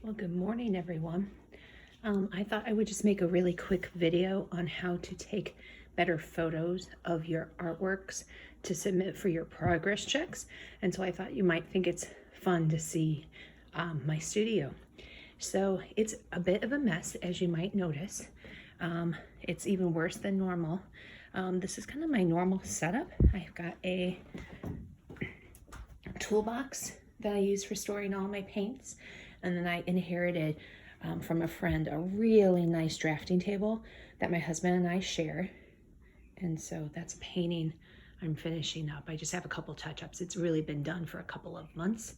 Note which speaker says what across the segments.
Speaker 1: Well, good morning, everyone. I thought I would just make a really quick video on how to take better photos of your artworks to submit for your progress checks. And so I thought you might think it's fun to see my studio. So it's a bit of a mess, as you might notice. It's even worse than normal. This is kind of my normal setup. I've got a toolbox that I use for storing all my paints. And then I inherited from a friend a really nice drafting table that my husband and I share. And so that's a painting I'm finishing up. I just have a couple touch-ups. It's really been done for a couple of months.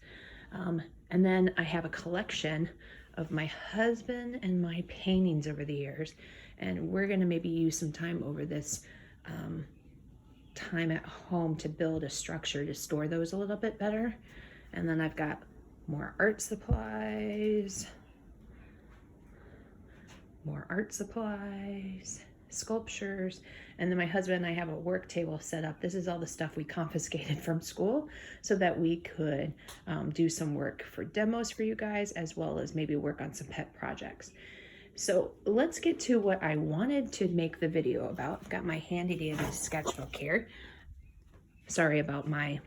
Speaker 1: And then I have a collection of my husband and my paintings over the years. And we're gonna maybe use some time over this time at home to build a structure to store those a little bit better. And then I've got more art supplies, sculptures, and then my husband and I have a work table set up. This is all the stuff we confiscated from school so that we could do some work for demos for you guys, as well as maybe work on some pet projects. So let's get to what I wanted to make the video about. I've got my handy dandy sketchbook here. Sorry about my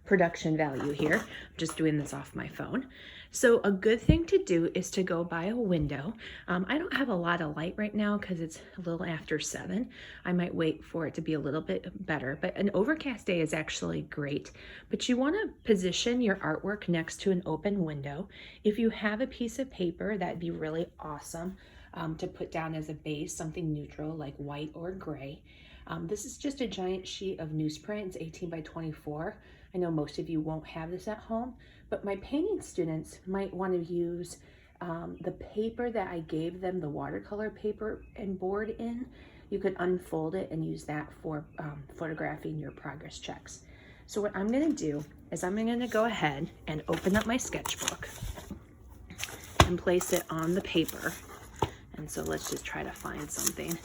Speaker 1: production value here. I'm just doing this off my phone. So a good thing to do is to go by a window. I don't have a lot of light right now because it's a little after 7. I might wait for it to be a little bit better, but an overcast day is actually great. But you want to position your artwork next to an open window. If you have a piece of paper, that'd be really awesome to put down as a base, something neutral like white or gray. This is just a giant sheet of newsprint. It's 18 by 24. I know most of you won't have this at home, but my painting students might want to use the paper that I gave them, the watercolor paper and board in. You could unfold it and use that for photographing your progress checks. So what I'm going to do is I'm going to go ahead and open up my sketchbook and place it on the paper. And so let's just try to find something.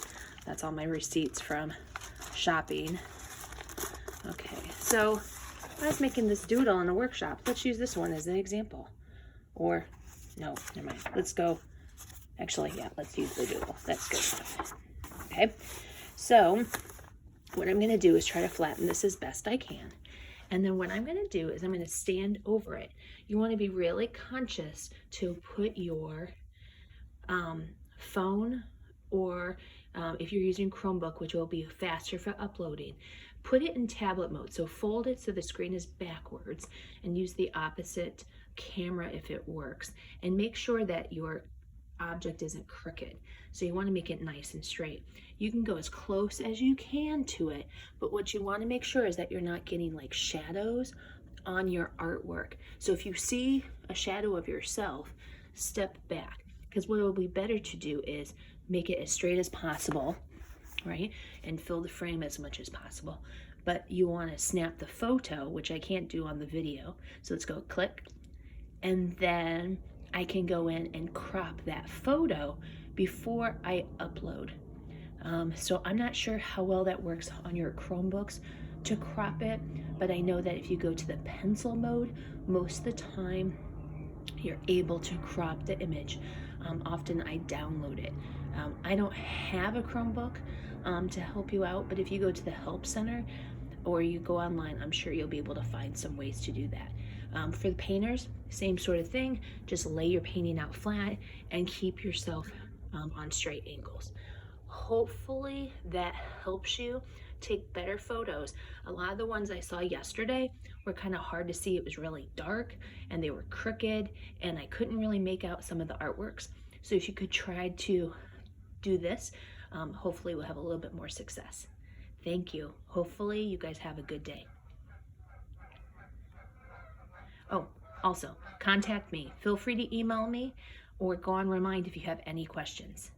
Speaker 1: That's all my receipts from shopping. Okay, so I was making this doodle in a workshop. Let's use this one as an example. Or, no, never mind. Let's go, actually, yeah, let's use the doodle. That's good stuff. Okay, so what I'm gonna do is try to flatten this as best I can. And then what I'm gonna do is I'm gonna stand over it. You wanna be really conscious to put your phone, or if you're using Chromebook, which will be faster for uploading, put it in tablet mode. So fold it so the screen is backwards and use the opposite camera if it works. And make sure that your object isn't crooked. So you want to make it nice and straight. You can go as close as you can to it, but what you want to make sure is that you're not getting like shadows on your artwork. So if you see a shadow of yourself, step back, because what will be better to do is make it as straight as possible, right? And fill the frame as much as possible. But you want to snap the photo, which I can't do on the video. So let's go click. And then I can go in and crop that photo before I upload. So I'm not sure how well that works on your Chromebooks to crop it, but I know that if you go to the pencil mode, most of the time you're able to crop the image. Often I download it. I don't have a Chromebook to help you out, but if you go to the Help Center or you go online, I'm sure you'll be able to find some ways to do that. For the painters, same sort of thing. Just lay your painting out flat and keep yourself on straight angles. Hopefully that helps you take better photos. A lot of the ones I saw yesterday were kind of hard to see. It was really dark and they were crooked and I couldn't really make out some of the artworks. So if you could try to do this, hopefully we'll have a little bit more success. Thank you. Hopefully you guys have a good day. Oh, also contact me. Feel free to email me or go on Remind if you have any questions.